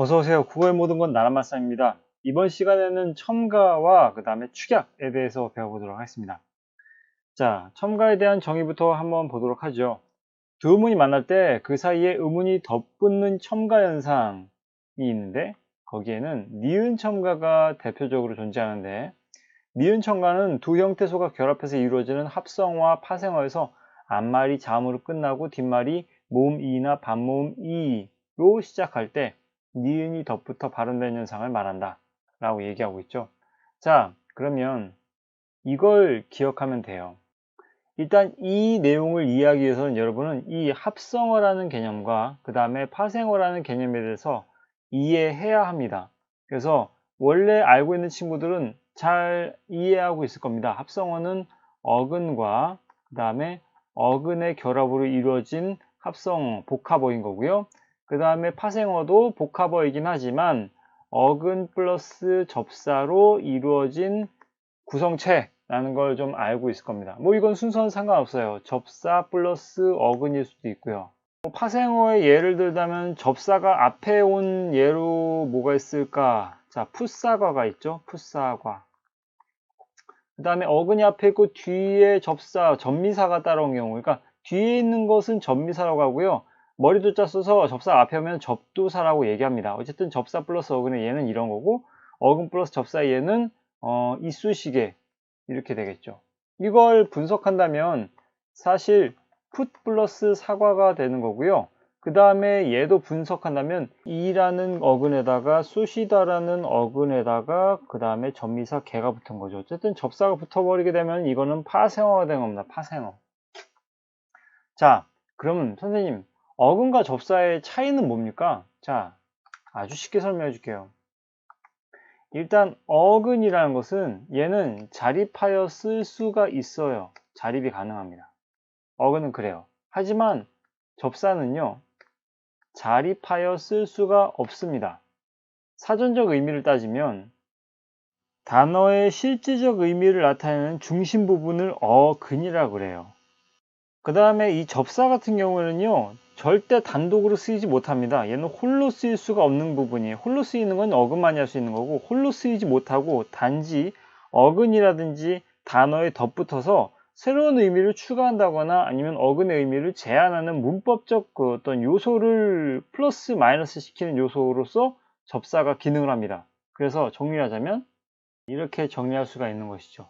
어서오세요. 국어의 모든 건 나란마싸입니다. 이번 시간에는 첨가와 그 다음에 축약에 대해서 배워보도록 하겠습니다. 자, 첨가에 대한 정의부터 한번 보도록 하죠. 두 의문이 만날 때 그 사이에 의문이 덧붙는 첨가 현상이 있는데 거기에는 니은 첨가가 대표적으로 존재하는데 니은 첨가는 두 형태소가 결합해서 이루어지는 합성어와 파생어에서 앞말이 자음으로 끝나고 뒷말이 모음 이나 반모음 이로 시작할 때 니은이 덧붙어 발음되는 현상을 말한다 라고 얘기하고 있죠. 자, 그러면 이걸 기억하면 돼요. 일단 이 내용을 이해하기 위해서는 여러분은 이 합성어라는 개념과 그 다음에 파생어라는 개념에 대해서 이해해야 합니다. 그래서 원래 알고 있는 친구들은 잘 이해하고 있을 겁니다. 합성어는 어근과 그 다음에 어근의 결합으로 이루어진 합성어, 복합어인 거고요. 그 다음에 파생어도 복합어이긴 하지만 어근 플러스 접사로 이루어진 구성체라는 걸 좀 알고 있을 겁니다. 뭐 이건 순서는 상관없어요. 접사 플러스 어근일 수도 있고요. 파생어의 예를 들자면 접사가 앞에 온 예로 뭐가 있을까? 자, 풋사과가 있죠. 풋사과. 그 다음에 어근이 앞에 있고 뒤에 접사, 전미사가 따라온 경우. 그러니까 뒤에 있는 것은 전미사라고 하고요. 머리도자 써서 접사 앞에 오면 접두사라고 얘기합니다. 어쨌든 접사 플러스 어근의 예는 이런 거고 어근 플러스 접사의 예는 이쑤시개 이렇게 되겠죠. 이걸 분석한다면 사실 풋 플러스 사과가 되는 거고요. 그 다음에 얘도 분석한다면 이라는 어근에다가 쑤시다라는 어근에다가 그 다음에 전미사 개가 붙은 거죠. 어쨌든 접사가 붙어버리게 되면 이거는 파생어가 된 겁니다. 파생어. 자, 그러면 선생님 어근과 접사의 차이는 뭡니까? 자, 아주 쉽게 설명해 줄게요. 일단 어근이라는 것은 얘는 자립하여 쓸 수가 있어요. 자립이 가능합니다. 어근은 그래요. 하지만 접사는요. 자립하여 쓸 수가 없습니다. 사전적 의미를 따지면 단어의 실질적 의미를 나타내는 중심 부분을 어근이라고 그래요. 그 다음에 이 접사 같은 경우에는요. 절대 단독으로 쓰이지 못합니다. 얘는 홀로 쓰일 수가 없는 부분이에요. 홀로 쓰이는 건 어근만이 할 수 있는 거고 홀로 쓰이지 못하고 단지 어근이라든지 단어에 덧붙어서 새로운 의미를 추가한다거나 아니면 어근의 의미를 제한하는 문법적 그 어떤 요소를 플러스 마이너스 시키는 요소로서 접사가 기능을 합니다. 그래서 정리하자면 이렇게 정리할 수가 있는 것이죠.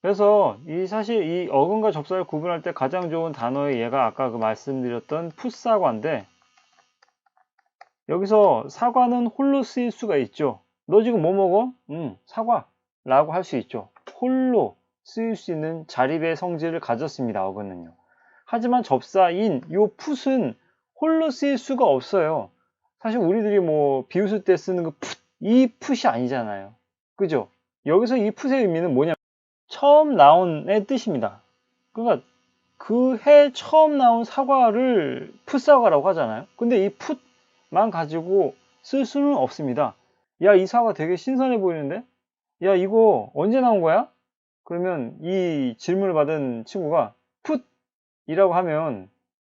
그래서 사실 이 어근과 접사를 구분할 때 가장 좋은 단어의 예가 아까 그 말씀드렸던 풋사과인데 여기서 사과는 홀로 쓰일 수가 있죠. 너 지금 뭐 먹어? 사과 라고 할 수 있죠. 홀로 쓰일 수 있는 자립의 성질을 가졌습니다. 어근은요. 하지만 접사인 요 풋은 홀로 쓰일 수가 없어요. 사실 우리들이 뭐 비웃을 때 쓰는 그 풋, 이 풋이 아니잖아요. 그죠? 여기서 이 풋의 의미는 뭐냐? 처음 나온의 뜻입니다. 그러니까 그 해 처음 나온 사과를 풋사과라고 하잖아요. 근데 이 풋만 가지고 쓸 수는 없습니다. 야, 이 사과 되게 신선해 보이는데? 야, 이거 언제 나온 거야? 그러면 이 질문을 받은 친구가 풋이라고 하면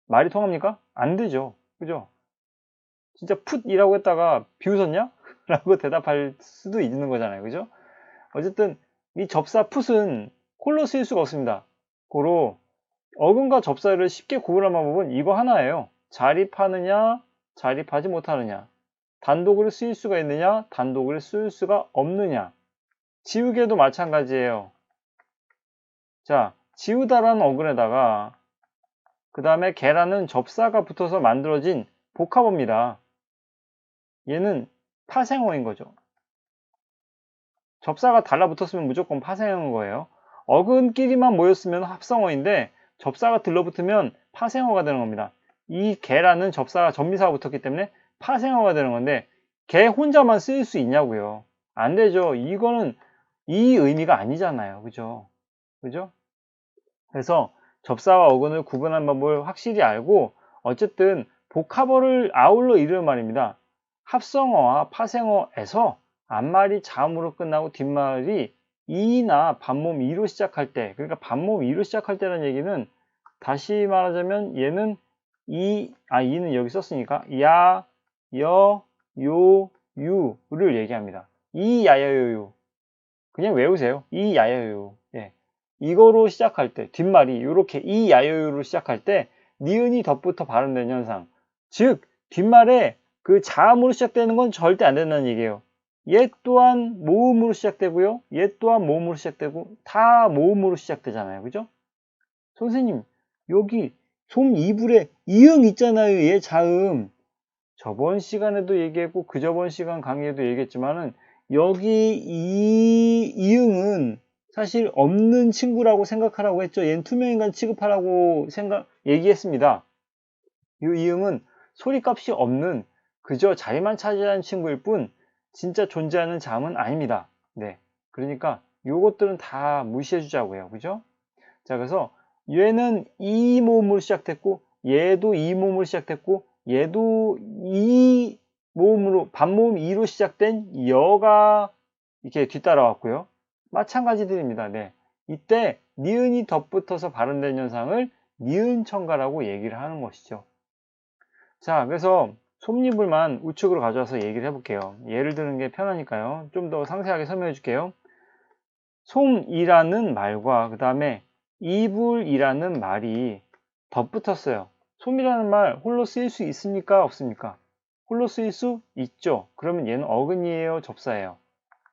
말이 통합니까? 안 되죠. 그죠? 진짜 풋이라고 했다가 비웃었냐? 라고 대답할 수도 있는 거잖아요. 그죠? 어쨌든 이 접사 풋은 홀로 쓰일 수가 없습니다. 고로 어근과 접사를 쉽게 구분할 방법은 이거 하나예요. 자립하느냐, 자립하지 못하느냐. 단독으로 쓰일 수가 있느냐, 단독으로 쓰일 수가 없느냐. 지우개도 마찬가지예요. 자, 지우다라는 어근에다가 그 다음에 개라는 접사가 붙어서 만들어진 복합어입니다. 얘는 파생어인 거죠. 접사가 달라붙었으면 무조건 파생어인 거예요. 어근끼리만 모였으면 합성어인데 접사가 들러붙으면 파생어가 되는 겁니다. 이 개라는 접사가 전미사가 붙었기 때문에 파생어가 되는 건데 개 혼자만 쓰일 수 있냐고요. 안 되죠. 이거는 이 의미가 아니잖아요. 그죠? 그죠? 그래서 접사와 어근을 구분하는 방법을 확실히 알고 어쨌든 복합어를 아울러 이르는 말입니다. 합성어와 파생어에서 앞말이 자음으로 끝나고 뒷말이 이나 반모음 이로 시작할 때, 그러니까 반모음 이로 시작할 때라는 얘기는 다시 말하자면 얘는 이는 여기 썼으니까 야, 여, 유를 얘기합니다. 이 야여유. 그냥 외우세요. 이 야여유. 예. 이거로 시작할 때, 뒷말이 이렇게 이 야여유로 시작할 때 니은이 덧붙어 발음되는 현상. 즉, 뒷말에 그 자음으로 시작되는 건 절대 안 된다는 얘기예요. 얘 또한 모음으로 시작되고요. 얘 또한 모음으로 시작되고 다 모음으로 시작되잖아요. 그죠? 선생님, 여기 솜 이불에 이응 있잖아요. 얘 자음. 저번 시간에도 얘기했고 그 저번 시간 강의에도 얘기했지만은 여기 이응은 사실 없는 친구라고 생각하라고 했죠. 얘는 투명인간 취급하라고 얘기했습니다. 이 이응은 소리값이 없는 그저 자리만 차지하는 친구일 뿐 진짜 존재하는 자음은 아닙니다. 네. 그러니까 요것들은 다 무시해 주자고요. 그죠? 자, 그래서 얘는 이 모음으로 시작됐고 얘도 이 모음으로 시작됐고 얘도 이 모음으로 반모음 2로 시작된 여가 이렇게 뒤따라왔고요. 마찬가지들입니다. 네. 이때 니은이 덧붙어서 발음된 현상을 니은 첨가라고 얘기를 하는 것이죠. 자, 그래서 솜니불만 우측으로 가져와서 얘기를 해볼게요. 예를 드는 게 편하니까요. 좀 더 상세하게 설명해 줄게요. 솜이라는 말과 그 다음에 이불이라는 말이 덧붙었어요. 솜이라는 말 홀로 쓰일 수 있습니까? 없습니까? 홀로 쓰일 수 있죠. 그러면 얘는 어근이에요? 접사예요?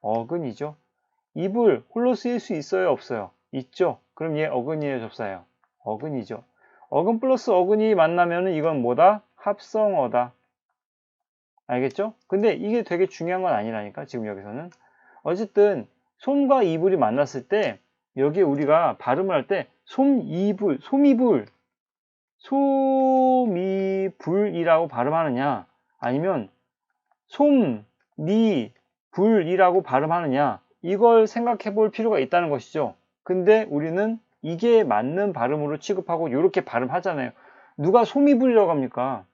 어근이죠. 이불 홀로 쓰일 수 있어요? 없어요? 있죠. 그럼 얘 어근이에요? 접사예요? 어근이죠. 어근 플러스 어근이 만나면 이건 뭐다? 합성어다. 알겠죠? 근데 이게 되게 중요한 건 아니라니까 지금 여기서는. 어쨌든 솜과 이불이 만났을 때 여기에 우리가 발음을 할 때 솜이불, 솜이불, 솜이불이라고 발음하느냐 아니면 솜니불이라고 발음하느냐 이걸 생각해 볼 필요가 있다는 것이죠. 근데 우리는 이게 맞는 발음으로 취급하고 이렇게 발음하잖아요. 누가 솜이불이라고 합니까?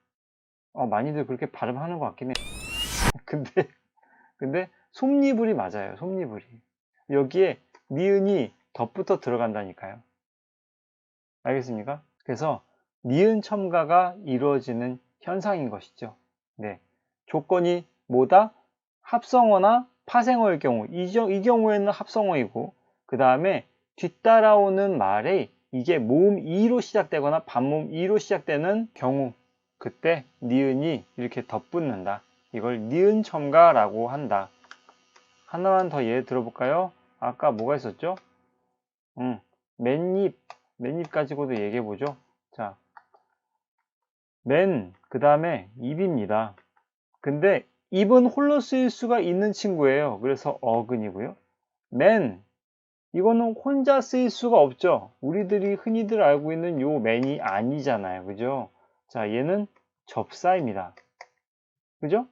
많이들 그렇게 발음하는 것 같긴 해. 근데 솜니불이 맞아요. 솜니불이. 여기에 니은이 덧붙어 들어간다니까요. 알겠습니까? 그래서 니은 첨가가 이루어지는 현상인 것이죠. 네. 조건이 뭐다? 합성어나 파생어일 경우. 이 경우에는 합성어이고 그 다음에 뒤따라오는 말에 이게 모음 2로 시작되거나 반모음 2로 시작되는 경우 그때 니은이 이렇게 덧붙는다. 이걸 니은 첨가라고 한다. 하나만 더 예를 들어볼까요? 아까 뭐가 있었죠? 맨입 가지고도 얘기해보죠. 자, 그 다음에 입입니다. 근데 입은 홀로 쓰일 수가 있는 친구예요. 그래서 어근이고요. 이거는 혼자 쓰일 수가 없죠. 우리들이 흔히들 알고 있는 요 맨이 아니잖아요. 그죠? 자, 얘는 접사입니다. 그죠?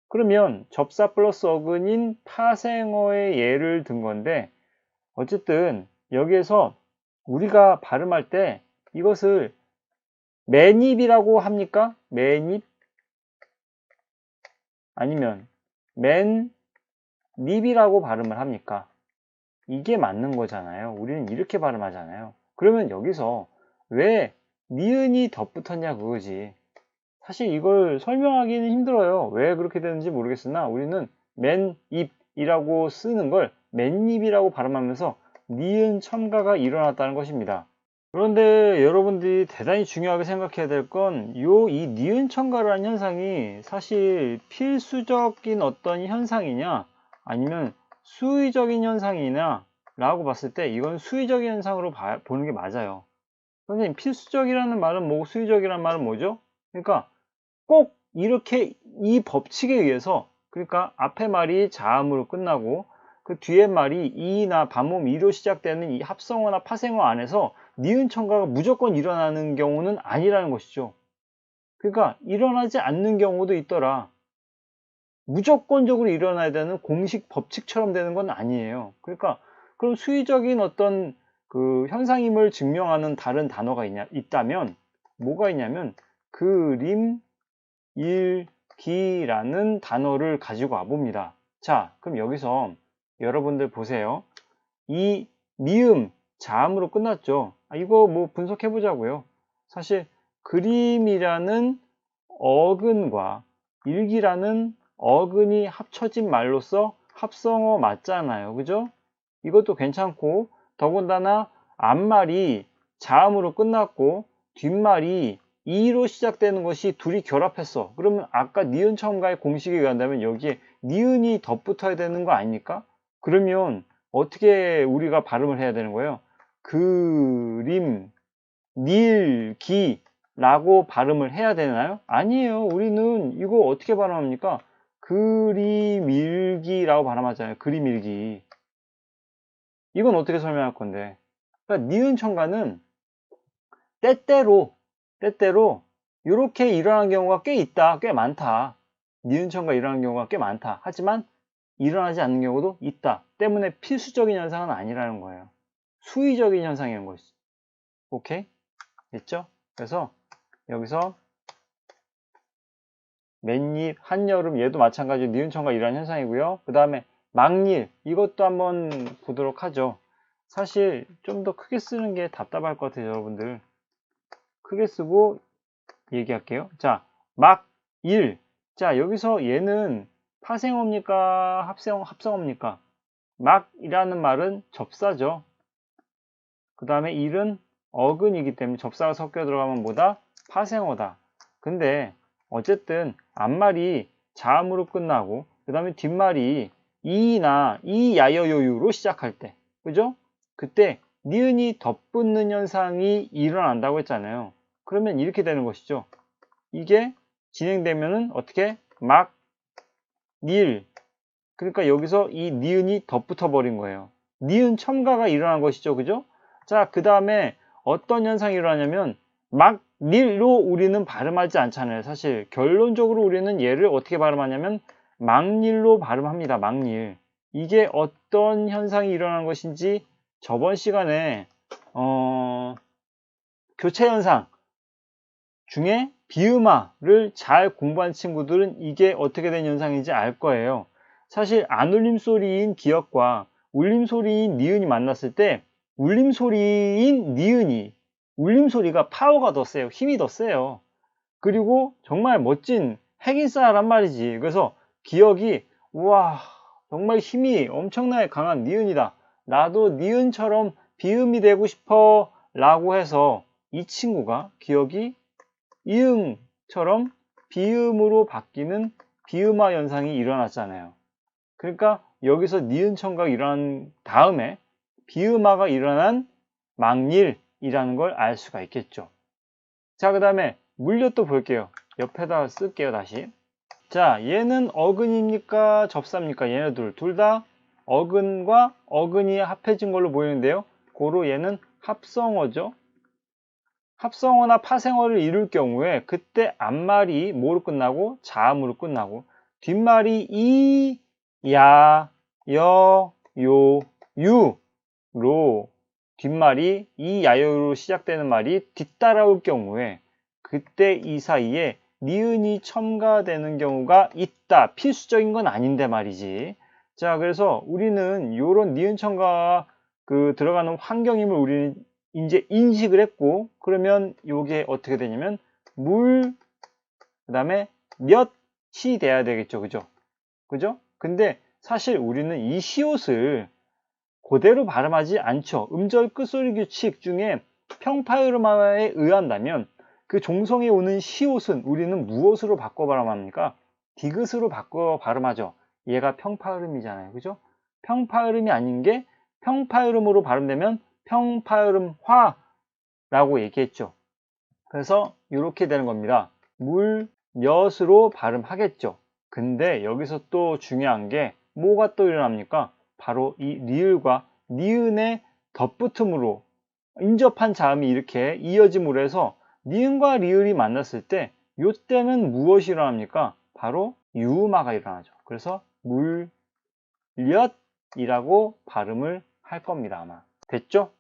그러면 접사 플러스 어근인 파생어의 예를 든 건데 어쨌든 여기에서 우리가 발음할 때 이것을 맨입이라고 합니까? 맨입? 아니면 맨닙이라고 발음을 합니까? 이게 맞는 거잖아요. 우리는 이렇게 발음하잖아요. 그러면 여기서 왜 니은이 덧붙었냐 그거지. 사실 이걸 설명하기는 힘들어요. 왜 그렇게 되는지 모르겠으나 우리는 맨입이라고 쓰는 걸 맨입이라고 발음하면서 니은 첨가가 일어났다는 것입니다. 그런데 여러분들이 대단히 중요하게 생각해야 될 건 이 니은 첨가라는 현상이 사실 필수적인 어떤 현상이냐 아니면 수의적인 현상이냐 라고 봤을 때 이건 수의적인 현상으로 보는 게 맞아요. 선생님 필수적이라는 말은 뭐고 수의적이라는 말은 뭐죠? 그러니까 꼭 이렇게 이 법칙에 의해서 그러니까 앞에 말이 자음으로 끝나고 그 뒤에 말이 이나 반모음 이로 시작되는 이 합성어나 파생어 안에서 니은 첨가가 무조건 일어나는 경우는 아니라는 것이죠. 그러니까 일어나지 않는 경우도 있더라. 무조건적으로 일어나야 되는 공식 법칙처럼 되는 건 아니에요. 그러니까 그럼 수의적인 어떤 그 현상임을 증명하는 다른 단어가 있다면 뭐가 있냐면 그림 일기라는 단어를 가지고 와봅니다. 자, 그럼 여기서 여러분들 보세요. 이 미음 자음으로 끝났죠. 이거 뭐 분석해 보자고요. 사실 그림이라는 어근과 일기라는 어근이 합쳐진 말로써 합성어 맞잖아요. 그죠? 이것도 괜찮고, 더군다나 앞말이 자음으로 끝났고 뒷말이 이로 시작되는 것이 둘이 결합했어. 그러면 아까 니은 첨가의 공식에 의한다면 여기에 니은이 덧붙어야 되는 거 아닙니까? 그러면 어떻게 우리가 발음을 해야 되는 거예요? 그림, 닐, 기 라고 발음을 해야 되나요? 아니에요. 우리는 이거 어떻게 발음합니까? 그림일기라고 발음하잖아요. 그림일기. 이건 어떻게 설명할 건데? 그러니까 니은 첨가는 때때로 이렇게 일어나는 경우가 꽤 있다, 꽤 많다. 니은 첨가 일어나는 경우가 꽤 많다. 하지만 일어나지 않는 경우도 있다. 때문에 필수적인 현상은 아니라는 거예요. 수의적인 현상인 것이지. 오케이? 됐죠? 그래서 여기서 맨입, 한여름 얘도 마찬가지로 니은 첨가 일어나는 현상이고요. 그 다음에 막일 이것도 한번 보도록 하죠. 사실 좀 더 크게 쓰는 게 답답할 것 같아요, 여러분들. 크게 쓰고 얘기할게요. 자, 막일. 자, 여기서 얘는 파생어입니까? 합성어입니까? 막이라는 말은 접사죠. 그 다음에 일은 어근이기 때문에 접사가 섞여 들어가면 뭐다? 파생어다. 근데 어쨌든 앞말이 자음으로 끝나고 그 다음에 뒷말이 이나 이야여요유로 시작할 때, 그죠? 그때 니은이 덧붙는 현상이 일어난다고 했잖아요. 그러면 이렇게 되는 것이죠. 이게 진행되면은 어떻게? 막, 닐. 그러니까 여기서 이 니은이 덧붙어 버린 거예요. 니은 첨가가 일어난 것이죠. 그죠? 자, 그 다음에 어떤 현상이 일어나냐면 막, 닐로 우리는 발음하지 않잖아요. 사실 결론적으로 우리는 얘를 어떻게 발음하냐면 막닐로 발음합니다. 막닐. 이게 어떤 현상이 일어난 것인지 저번 시간에 교체 현상 중에 비음화를 잘 공부한 친구들은 이게 어떻게 된 현상인지 알 거예요. 사실 안 울림소리인 기역과 울림소리인 니은이 만났을 때 울림소리인 니은이 울림소리가 파워가 더 세요. 힘이 더 세요. 그리고 정말 멋진 핵인싸란 말이지. 그래서 기역이 우와 정말 힘이 엄청나게 강한 니은이다. 나도 니은처럼 비음이 되고 싶어 라고 해서 이 친구가 기역이 이응처럼 비음으로 바뀌는 비음화 현상이 일어났잖아요. 그러니까 여기서 니은 첨가가 일어난 다음에 비음화가 일어난 막일이라는 걸 알 수가 있겠죠. 자, 그 다음에 물려 또 볼게요. 옆에다 쓸게요, 다시. 자, 얘는 어근입니까? 접사입니까? 얘네들 둘 다 어근과 어근이 합해진 걸로 보이는데요. 고로 얘는 합성어죠. 합성어나 파생어를 이룰 경우에 그때 앞말이 뭐로 끝나고 자음으로 끝나고 뒷말이 이, 야, 여, 요, 유로 뒷말이 이, 야, 여로 시작되는 말이 뒤따라올 경우에 그때 이 사이에 니은이 첨가되는 경우가 있다. 필수적인 건 아닌데 말이지. 자, 그래서 우리는 요런 니은 첨가가 들어가는 환경임을 우리는 이제 인식을 했고, 그러면 요게 어떻게 되냐면 물, 그 다음에 몇이 돼야 되겠죠. 그죠? 그죠? 근데 사실 우리는 이 시옷을 그대로 발음하지 않죠. 음절 끝소리 규칙 중에 평파음화에 의한다면 그 종성에 오는 시옷은 우리는 무엇으로 바꿔 발음합니까? 디귿으로 바꿔 발음하죠. 얘가 평파음이잖아요. 그죠? 평파음이 아닌 게 평파음으로 발음되면 평파음화라고 얘기했죠. 그래서 이렇게 되는 겁니다. 물, 몇으로 발음하겠죠. 근데 여기서 또 중요한 게 뭐가 또 일어납니까? 바로 이 리을과 니은의 덧붙음으로 인접한 자음이 이렇게 이어짐으로 해서 니은과 리을이 만났을 때 이때는 무엇이 일어납니까? 바로 유음화가 일어나죠. 그래서 물엿이라고 발음을 할 겁니다. 아마 됐죠?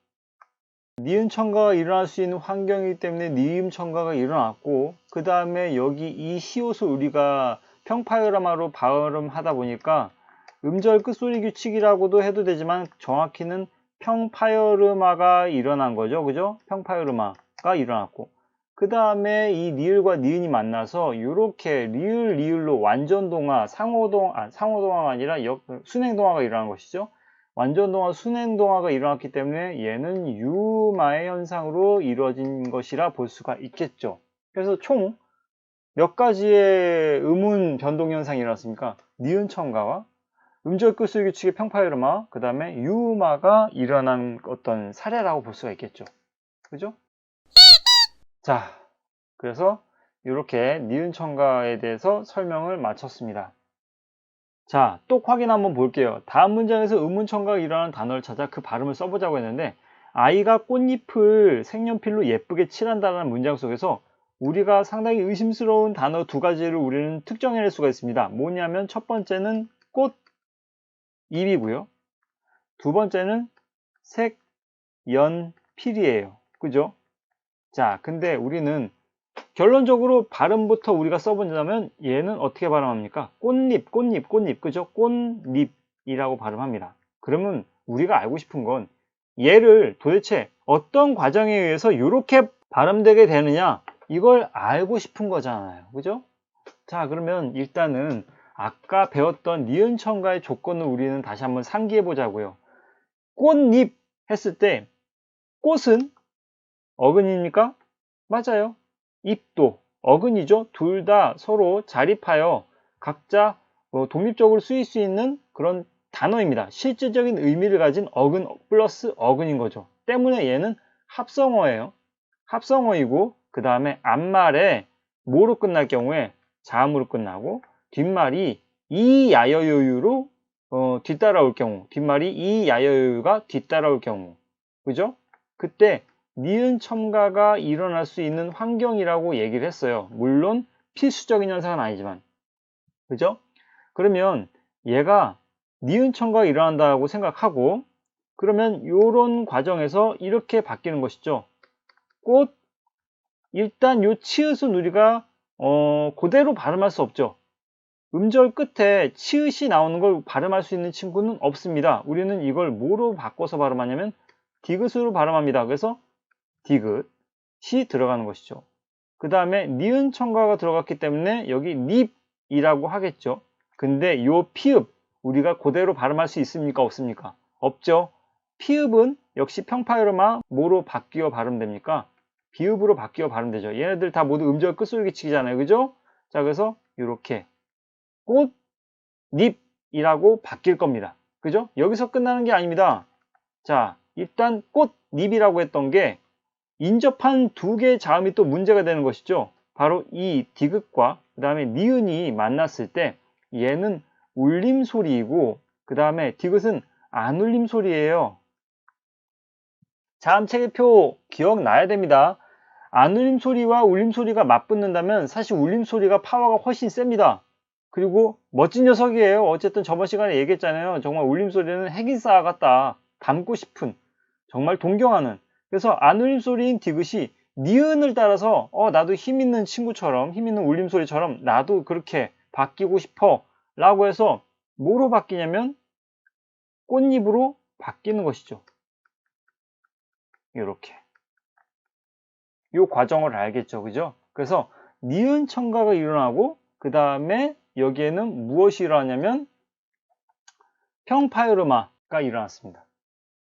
니은 첨가가 일어날 수 있는 환경이기 때문에 니은 첨가가 일어났고 그 다음에 여기 이 시옷을 우리가 평파요라마로 발음하다 보니까 음절 끝소리 규칙이라고도 해도 되지만 정확히는 평파요르마가 일어난 거죠. 그죠? 평파요르마가 일어났고 그 다음에 이 니을과 니은이 만나서 이렇게 리을, 리을로 완전동화, 상호동화가 아니라 순행동화가 일어난 것이죠. 완전동화, 순행동화가 일어났기 때문에 얘는 유마의 현상으로 이루어진 것이라 볼 수가 있겠죠. 그래서 총 몇 가지의 음운 변동 현상이 일어났습니까? 니은 첨가와 음절 끝소리 규칙의 평파유마, 그 다음에 유마가 일어난 어떤 사례라고 볼 수가 있겠죠. 그죠? 자, 그래서 이렇게 니은 첨가에 대해서 설명을 마쳤습니다. 자, 또 확인 한번 볼게요. 다음 문장에서 음운 첨가가 일어나는 단어를 찾아 그 발음을 써보자고 했는데, 아이가 꽃잎을 색연필로 예쁘게 칠한다는 문장 속에서 우리가 상당히 의심스러운 단어 두 가지를 우리는 특정해낼 수가 있습니다. 뭐냐면 첫 번째는 꽃잎이고요. 두 번째는 색연필이에요. 그죠? 자, 근데 우리는 결론적으로 발음부터 우리가 써본다면 얘는 어떻게 발음합니까? 꽃잎, 꽃잎, 꽃잎. 그죠? 꽃잎이라고 발음합니다. 그러면 우리가 알고 싶은 건 얘를 도대체 어떤 과정에 의해서 이렇게 발음되게 되느냐, 이걸 알고 싶은 거잖아요. 그죠? 자, 그러면 일단은 아까 배웠던 니은 첨가의 조건을 우리는 다시 한번 상기해 보자고요. 꽃잎 했을 때 꽃은 어근입니까? 맞아요. 잎도 어근이죠. 둘 다 서로 자립하여 각자 독립적으로 쓰일 수 있는 그런 단어입니다. 실질적인 의미를 가진 어근 플러스 어근인 거죠. 때문에 얘는 합성어예요. 합성어이고, 그 다음에 앞말에 뭐로 끝날 경우에 자음으로 끝나고, 뒷말이 이야여유로 뒤따라올 경우, 뒷말이 이야여유가 뒤따라올 경우, 그죠? 그때 니은 첨가가 일어날 수 있는 환경이라고 얘기를 했어요. 물론 필수적인 현상은 아니지만, 그죠? 그러면 얘가 니은 첨가가 일어난다고 생각하고, 그러면 이런 과정에서 이렇게 바뀌는 것이죠. 꽃, 일단 요 치읓은 우리가 그대로 발음할 수 없죠. 음절 끝에 치읓이 나오는 걸 발음할 수 있는 친구는 없습니다. 우리는 이걸 뭐로 바꿔서 발음하냐면 디귿으로 발음합니다. 그래서 디귿이 들어가는 것이죠. 그 다음에 니은 첨가가 들어갔기 때문에 여기 닙이라고 하겠죠. 근데 요 피읍 우리가 그대로 발음할 수 있습니까? 없습니까? 없죠. 피읍은 역시 평파유로마 뭐로 바뀌어 발음됩니까? 비읍으로 바뀌어 발음되죠. 얘네들 다 모두 음절 끝소리 규칙이잖아요. 그죠? 자, 그래서 이렇게 꽃잎이라고 바뀔 겁니다. 그죠? 여기서 끝나는 게 아닙니다. 자, 일단 꽃잎이라고 했던 게 인접한 두 개의 자음이 또 문제가 되는 것이죠. 바로 이 디귿과 그 다음에 니은이 만났을 때 얘는 울림 소리이고, 그 다음에 디귿은 안 울림 소리예요. 자음 체계표 기억나야 됩니다. 안 울림 소리와 울림 소리가 맞붙는다면 사실 울림 소리가 파워가 훨씬 셉니다. 그리고 멋진 녀석이에요. 어쨌든 저번 시간에 얘기했잖아요. 정말 울림 소리는 핵인싸 같다. 닮고 싶은, 정말 동경하는. 그래서 안 울림 소리인 디귿이 니은을 따라서 나도 힘 있는 친구처럼, 힘 있는 울림 소리처럼 나도 그렇게 바뀌고 싶어 라고 해서 뭐로 바뀌냐면 꽃잎으로 바뀌는 것이죠. 이렇게 이 과정을 알겠죠. 그죠? 그래서 니은 첨가가 일어나고, 그 다음에 여기에는 무엇이 일어나냐면 평파유르마가 일어났습니다.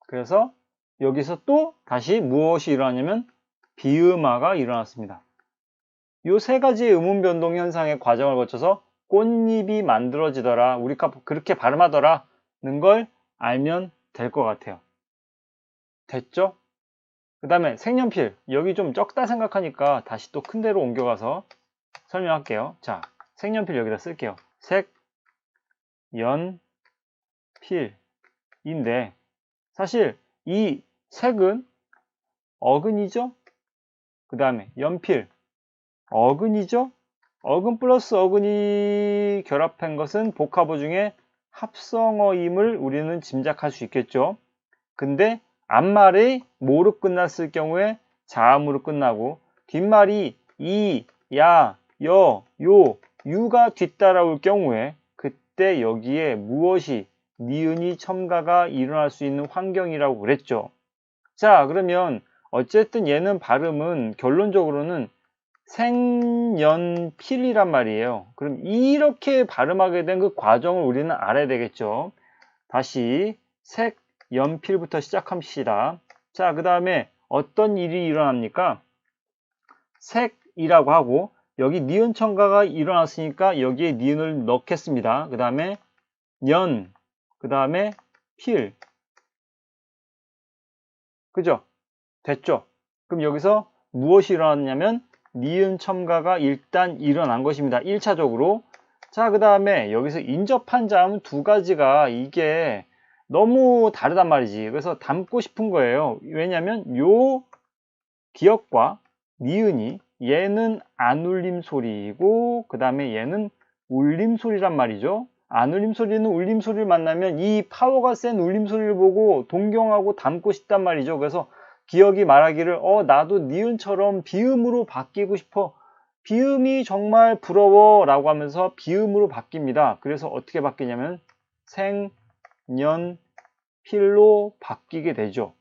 그래서 여기서 또 다시 무엇이 일어나냐면 비음화가 일어났습니다. 이 세 가지의 음운 변동 현상의 과정을 거쳐서 꽃잎이 만들어지더라, 우리가 그렇게 발음하더라는 걸 알면 될 것 같아요. 됐죠? 그 다음에 색연필, 여기 좀 적다 생각하니까 다시 또 큰 데로 옮겨가서 설명할게요. 자, 색연필 여기다 쓸게요. 색연필인데 사실 이 색은 어근이죠? 그 다음에 연필 어근이죠? 어근 플러스 어근이 결합한 것은 복합어 중에 합성어임을 우리는 짐작할 수 있겠죠. 근데 앞말이 뭐로 끝났을 경우에 자음으로 끝나고, 뒷말이 이, 야, 여, 요, 유가 뒤따라올 경우에 그때 여기에 무엇이 니은이 첨가가 일어날 수 있는 환경이라고 그랬죠. 자, 그러면 어쨌든 얘는 발음은 결론적으로는 생연필이란 말이에요. 그럼 이렇게 발음하게 된 그 과정을 우리는 알아야 되겠죠. 다시 색연필부터 시작합시다. 자, 그 다음에 어떤 일이 일어납니까? 색이라고 하고 여기 니은 첨가가 일어났으니까 여기에 니은을 넣겠습니다. 그 다음에 연, 그 다음에 필. 그죠? 됐죠? 그럼 여기서 무엇이 일어났냐면 니은 첨가가 일단 일어난 것입니다. 1차적으로. 자, 그 다음에 여기서 인접한 자음 두 가지가 이게 너무 다르단 말이지. 그래서 닮고 싶은 거예요. 왜냐면 요 기역과 니은이 얘는 안 울림 소리이고 그 다음에 얘는 울림 소리란 말이죠. 안 울림 소리는 울림 소리를 만나면 이 파워가 센 울림 소리를 보고 동경하고 닮고 싶단 말이죠. 그래서 기역이 말하기를 나도 니은처럼 비음으로 바뀌고 싶어. 비음이 정말 부러워 라고 하면서 비음으로 바뀝니다. 그래서 어떻게 바뀌냐면 생, 년, 필로 바뀌게 되죠.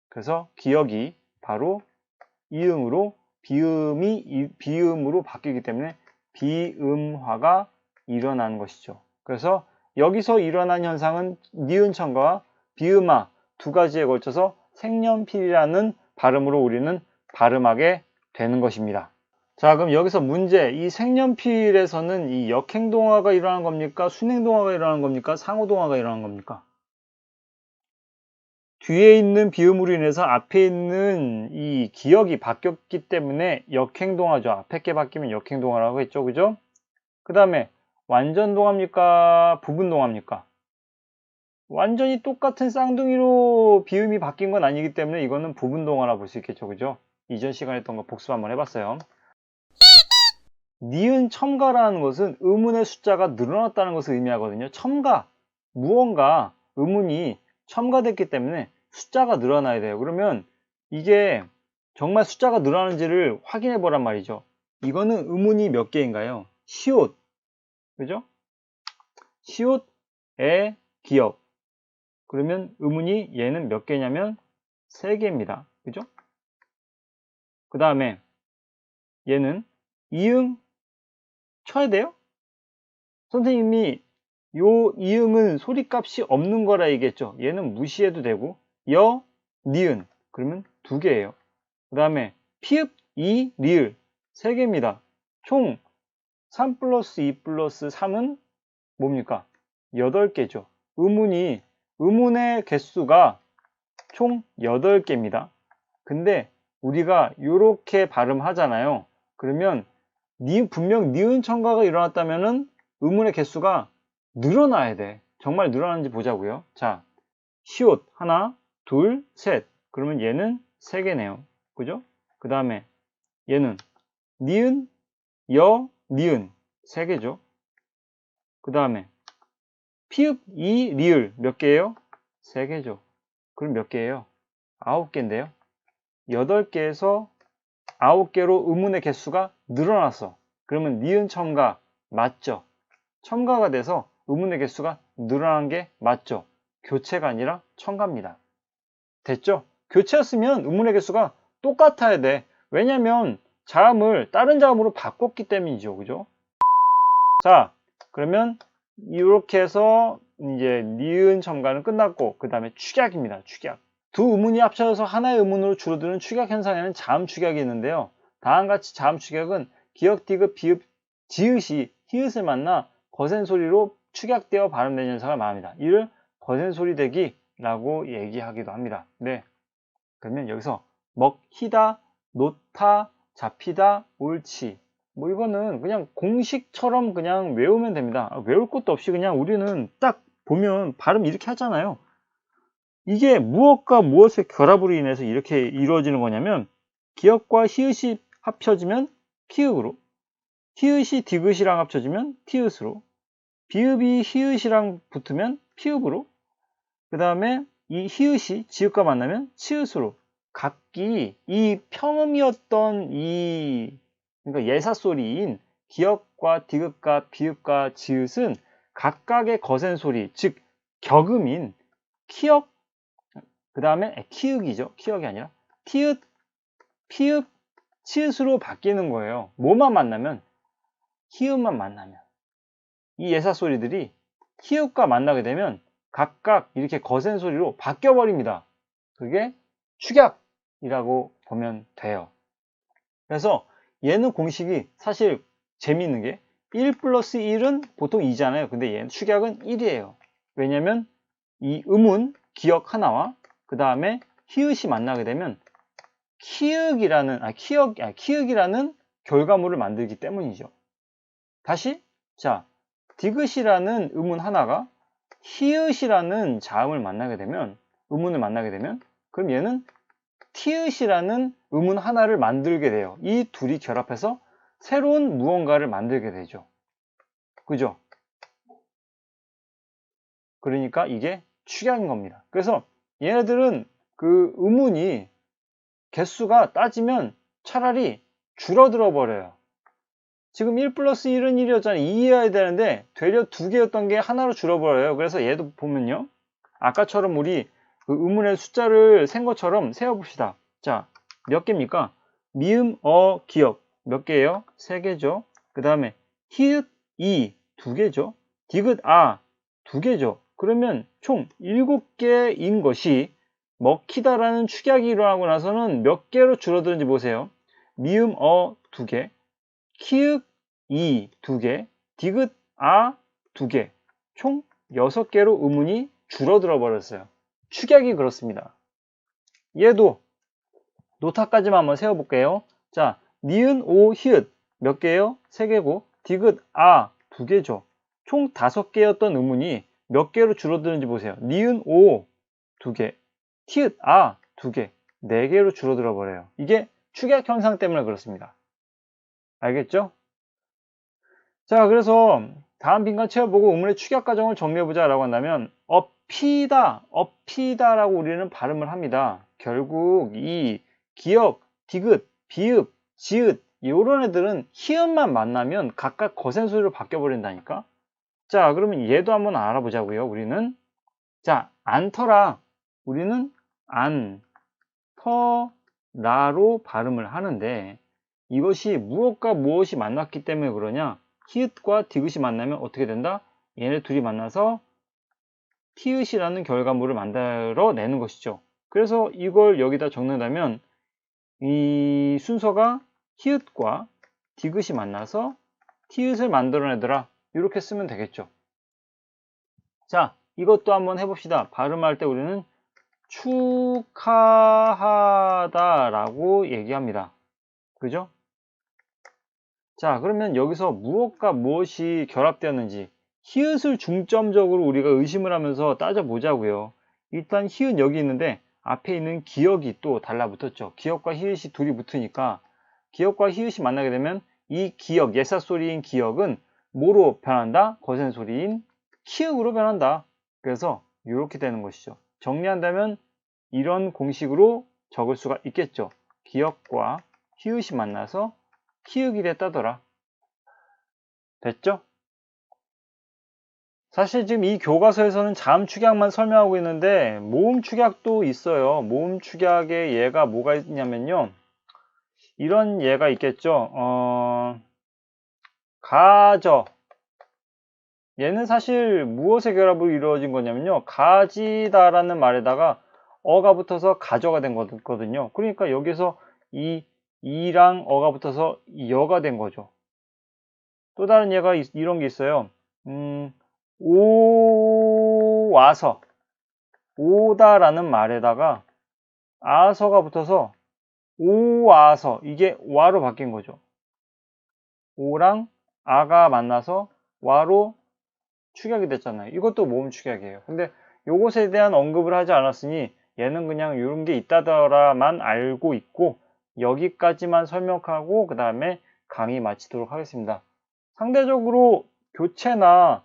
그래서 기역이 바로 이음으로 비음으로 바뀌기 때문에 비음화가 일어나는 것이죠. 그래서 여기서 일어난 현상은 니은 첨가와 비음화 두 가지에 걸쳐서 생년필이라는 발음으로 우리는 발음하게 되는 것입니다. 자, 그럼 여기서 문제, 이 생년필에서는 이 역행동화가 일어나는 겁니까? 순행동화가 일어나는 겁니까? 상호동화가 일어나는 겁니까? 뒤에 있는 비음으로 인해서 앞에 있는 이 기역이 바뀌었기 때문에 역행동화죠. 앞에 게 바뀌면 역행동화라고 했죠. 그죠? 그 다음에 완전동화입니까? 부분동화입니까? 완전히 똑같은 쌍둥이로 비음이 바뀐 건 아니기 때문에 이거는 부분동화라 볼 수 있겠죠. 그죠? 이전 시간에 했던 거 복습 한번 해봤어요. 니은 첨가라는 것은 의문의 숫자가 늘어났다는 것을 의미하거든요. 첨가, 무언가 의문이 첨가됐기 때문에 숫자가 늘어나야 돼요. 그러면 이게 정말 숫자가 늘어나는지를 확인해 보란 말이죠. 이거는 의문이 몇 개인가요? 시옷, 그죠? 시옷의 기역. 그러면 의문이 얘는 몇 개냐면 3개입니다. 그죠? 그 다음에 얘는 이응 쳐야 돼요? 선생님이 요 이응은 소리값이 없는 거라 얘기했죠. 얘는 무시해도 되고 여, 니은 그러면 2개예요. 그 다음에 피읍, 이, 리을 3개입니다. 총 3 플러스 2 플러스 3은 뭡니까? 8개죠. 의문의 개수가 총 8개입니다. 근데 우리가 이렇게 발음하잖아요. 그러면 분명 니은 첨가가 일어났다면은 의문의 개수가 늘어나야 돼. 정말 늘어나는지 보자고요. 자, 시옷 하나, 둘, 셋. 그러면 얘는 3개네요. 그죠? 그 다음에 얘는 니은, 여, 니은 3개죠. 그 다음에 피읍, 이, 리을 몇 개예요? 3개죠. 그럼 몇 개예요? 9개인데요. 8개에서 9개로 의문의 개수가 늘어났어. 그러면 니은 첨가 맞죠? 첨가가 돼서 의문의 개수가 늘어난 게 맞죠? 교체가 아니라 첨가입니다. 됐죠? 교체였으면 의문의 개수가 똑같아야 돼. 왜냐면 자음을 다른 자음으로 바꿨기 때문이죠. 그죠? 자, 그러면 이렇게 해서 이제 니은 첨가는 끝났고 그 다음에 축약입니다. 축약. 두 의문이 합쳐져서 하나의 의문으로 줄어드는 축약 현상에는 자음 축약이 있는데요. 다음같이 자음 축약은 기역, 디귿, 비읍, 지읒이 히읗을 만나 거센 소리로 축약되어 발음되는 현상을 말합니다. 이를 거센 소리 대기라고 얘기하기도 합니다. 네. 그러면 여기서 먹히다, 놓다, 잡히다, 옳지. 뭐 이거는 그냥 공식처럼 그냥 외우면 됩니다. 외울 것도 없이 그냥 우리는 딱 보면 발음 이렇게 하잖아요. 이게 무엇과 무엇의 결합으로 인해서 이렇게 이루어지는 거냐면 기역과 히읗이 합쳐지면 피읍으로, 히읗이 디귿이랑 합쳐지면 티읕으로, 비읍이 히읗이랑 붙으면 피읍으로, 그 다음에 이 히읗이 지읒과 만나면 치읒으로 각기 이 평음이었던 그러니까 예사소리인 기역과 디귿과 비읍과 지읒은 각각의 거센 소리, 즉 격음인 키역, 그 다음에 키읔이죠. 키역이 아니라 티읕, 피읕, 치읓으로 바뀌는 거예요. 뭐만 만나면? 히읗만 만나면. 이 예사 소리들이 히읗과 만나게 되면 각각 이렇게 거센 소리로 바뀌어 버립니다. 그게 축약이라고 보면 돼요. 그래서 얘는 공식이 사실 재미있는 게 1 플러스 1은 보통 2잖아요. 근데 얘는 축약은 1이에요. 왜냐면 이 음운 기역 하나와 그 다음에 히읗이 만나게 되면 키읔이라는 결과물을 만들기 때문이죠. 다시 자, 디귿이라는 음운 하나가 히읗이라는 자음을 만나게 되면 음운을 만나게 되면 그럼 얘는 티읕이라는 음운 하나를 만들게 돼요. 이 둘이 결합해서 새로운 무언가를 만들게 되죠. 그죠? 그러니까 이게 축약인 겁니다. 그래서 얘네들은 그 음운이 개수가 따지면 차라리 줄어들어 버려요. 지금 1 플러스 1은 1이었잖아요. 2여야 되는데 되려 2개였던 게 하나로 줄어버려요. 그래서 얘도 보면요. 아까처럼 우리 그 음운의 숫자를 센 것처럼 세어봅시다. 자, 몇 개입니까? 미음, 기역 몇 개예요? 3개죠. 그 다음에 히읗, 이 2개죠. 디귿, 2개죠. 그러면 총 7개인 것이 먹히다라는 축약이 일어나고 나서는 몇 개로 줄어드는지 보세요. 미음, 2개, 키읔, 이 2개, 디귿, 2개, 총 6개로 음운이 줄어들어 버렸어요. 축약이 그렇습니다. 얘도 노타까지만 한번 세워볼게요. 자, 니은, 오, 히읗 몇 개예요? 3개고 디귿, 2개죠. 총 5개였던 음운이 몇 개로 줄어드는지 보세요. 니은, 오 2개, 히읗, 2개, 4개로 줄어들어 버려요. 이게 축약 현상 때문에 그렇습니다. 알겠죠? 자, 그래서 다음 빈칸 채워보고 음운의 축약 과정을 정리해보자 라고 한다면 업히다라고 우리는 발음을 합니다. 결국 이 기역, 디귿, 비읍, 지읒 이런 애들은 히읗만 만나면 각각 거센 소리로 바뀌어 버린다니까. 자, 그러면 얘도 한번 알아보자고요. 우리는 자, 안터라 우리는 안터라로 발음을 하는데 이것이 무엇과 무엇이 만났기 때문에 그러냐? 히읗과 디귿이 만나면 어떻게 된다? 얘네 둘이 만나서 티읕이라는 결과물을 만들어내는 것이죠. 그래서 이걸 여기다 적는다면 이 순서가 히읗과 디귿이 만나서 티읕을 만들어내더라. 이렇게 쓰면 되겠죠. 자, 이것도 한번 해봅시다. 발음할 때 우리는 축하하다라고 얘기합니다. 그죠? 자, 그러면 여기서 무엇과 무엇이 결합되었는지 히읗을 중점적으로 우리가 의심을 하면서 따져보자고요. 일단 히읗 여기 있는데 앞에 있는 기역이 또 달라붙었죠. 기역과 히읗이 둘이 붙으니까 기역과 히읗이 만나게 되면 이 기역, 예사소리인 기역은 뭐로 변한다? 거센 소리인 키읔으로 변한다. 그래서 이렇게 되는 것이죠. 정리한다면 이런 공식으로 적을 수가 있겠죠. 기역과 히읗이 만나서 키읔이 됐다더라. 됐죠? 사실 지금 이 교과서에서는 자음 축약만 설명하고 있는데 모음 축약도 있어요. 모음 축약의 예가 뭐가 있냐면요. 이런 예가 있겠죠. 가저. 얘는 사실 무엇의 결합으로 이루어진 거냐면요. 가지다라는 말에다가 어가 붙어서 가저가 된 거거든요. 그러니까 여기서 이랑 어가 붙어서 여가 된 거죠. 또 다른 예가 이런 게 있어요. 와서 오다라는 말에다가 아서가 붙어서 오아서 이게 와로 바뀐 거죠. 오랑 아가 만나서 와로 축약이 됐잖아요. 이것도 모음 축약이에요. 근데 요것에 대한 언급을 하지 않았으니 얘는 그냥 이런 게 있다더라만 알고 있고 여기까지만 설명하고 그 다음에 강의 마치도록 하겠습니다. 상대적으로 교체나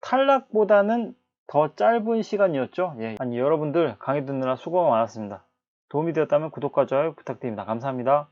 탈락보다는 더 짧은 시간이었죠. 예. 아니, 여러분들 강의 듣느라 수고가 많았습니다. 도움이 되었다면 구독과 좋아요 부탁드립니다. 감사합니다.